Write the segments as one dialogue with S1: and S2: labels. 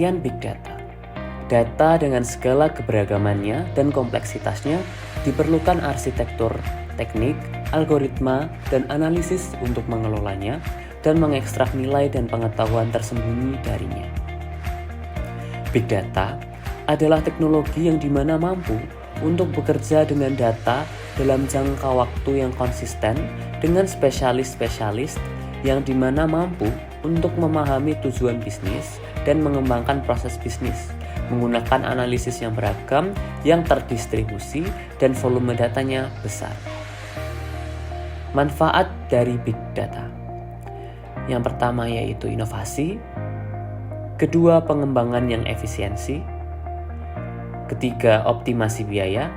S1: Pengertian Big Data. Data dengan segala keberagamannya dan kompleksitasnya diperlukan arsitektur, teknik, algoritma, dan analisis untuk mengelolanya dan mengekstrak nilai dan pengetahuan tersembunyi darinya. Big Data adalah teknologi yang dimana mampu untuk bekerja dengan data dalam jangka waktu yang konsisten dengan spesialis-spesialis yang dimana mampu untuk memahami tujuan bisnis dan mengembangkan proses bisnis menggunakan analisis yang beragam yang terdistribusi dan volume datanya besar. Manfaat dari Big Data. Yang pertama yaitu inovasi, kedua pengembangan yang efisiensi, ketiga optimasi biaya,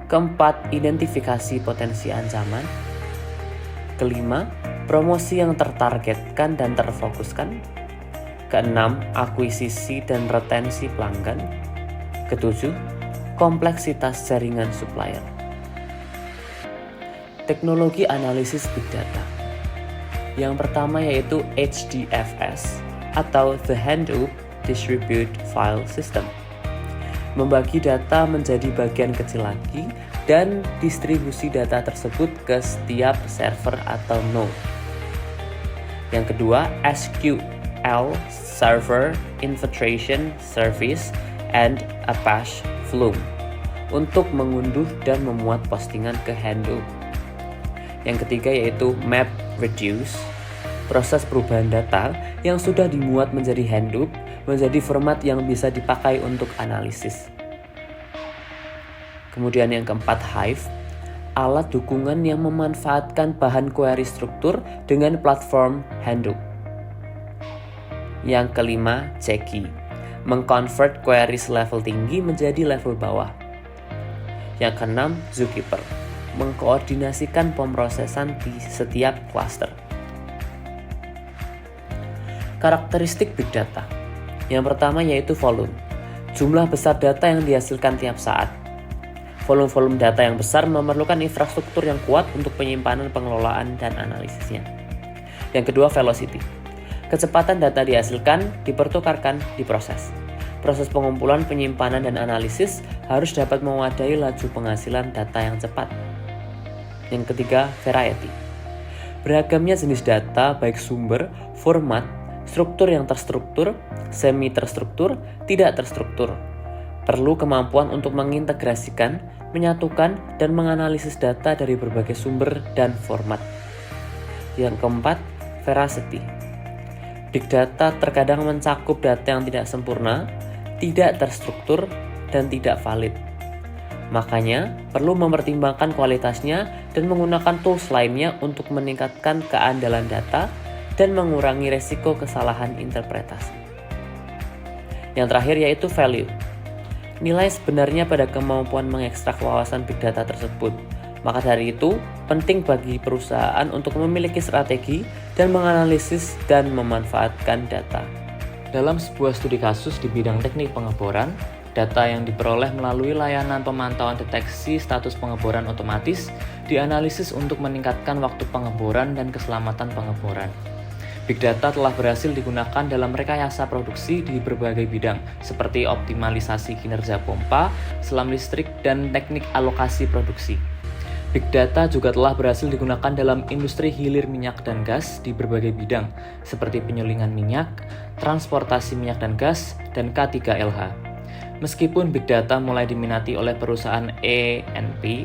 S1: keempat identifikasi potensi ancaman, kelima promosi yang tertargetkan dan terfokuskan, keenam akuisisi dan retensi pelanggan, ketujuh kompleksitas jaringan supplier. Teknologi analisis Big Data. Yang pertama yaitu HDFS atau The Hadoop Distributed File System. Membagi data menjadi bagian kecil lagi dan distribusi data tersebut ke setiap server atau node. Yang kedua, SQL Server Infiltration Service and Apache Flum untuk mengunduh dan memuat postingan ke Hadoop. Yang ketiga yaitu MapReduce, proses perubahan data yang sudah dimuat menjadi Hadoop menjadi format yang bisa dipakai untuk analisis. Kemudian yang keempat, Hive, alat dukungan yang memanfaatkan bahan query struktur dengan platform Hadoop. Yang kelima, Jekki, mengconvert queries level tinggi menjadi level bawah. Yang keenam, Zookeeper, mengkoordinasikan pemrosesan di setiap cluster. Karakteristik Big Data. Yang pertama yaitu volume, jumlah besar data yang dihasilkan tiap saat. Volume-volume data yang besar memerlukan infrastruktur yang kuat untuk penyimpanan, pengelolaan, dan analisisnya. Yang kedua, velocity, kecepatan data dihasilkan, dipertukarkan, diproses. Proses pengumpulan, penyimpanan, dan analisis harus dapat mewadai laju penghasilan data yang cepat. Yang ketiga, variety, beragamnya jenis data baik sumber, format, struktur yang terstruktur, semi-terstruktur, tidak terstruktur. Perlu kemampuan untuk mengintegrasikan, menyatukan, dan menganalisis data dari berbagai sumber dan format. Yang keempat, veracity. Big Data terkadang mencakup data yang tidak sempurna, tidak terstruktur, dan tidak valid. Makanya, perlu mempertimbangkan kualitasnya dan menggunakan tools lainnya untuk meningkatkan keandalan data dan mengurangi resiko kesalahan interpretasi. Yang terakhir yaitu value. Nilai sebenarnya pada kemampuan mengekstrak wawasan Big Data tersebut. Maka dari itu, penting bagi perusahaan untuk memiliki strategi dan menganalisis dan memanfaatkan data. Dalam sebuah studi kasus di bidang teknik pengeboran, data yang diperoleh melalui layanan pemantauan deteksi status pengeboran otomatis dianalisis untuk meningkatkan waktu pengeboran dan keselamatan pengeboran. Big Data telah berhasil digunakan dalam rekayasa produksi di berbagai bidang, seperti optimalisasi kinerja pompa, selam listrik, dan teknik alokasi produksi. Big Data juga telah berhasil digunakan dalam industri hilir minyak dan gas di berbagai bidang, seperti penyulingan minyak, transportasi minyak dan gas, dan K3LH. Meskipun Big Data mulai diminati oleh perusahaan E&P,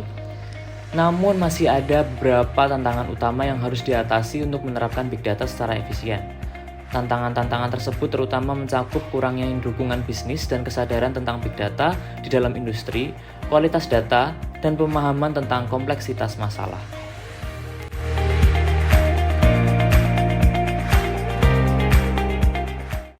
S1: namun masih ada beberapa tantangan utama yang harus diatasi untuk menerapkan Big Data secara efisien. Tantangan-tantangan tersebut terutama mencakup kurangnya dukungan bisnis dan kesadaran tentang Big Data di dalam industri, kualitas data, dan pemahaman tentang kompleksitas masalah.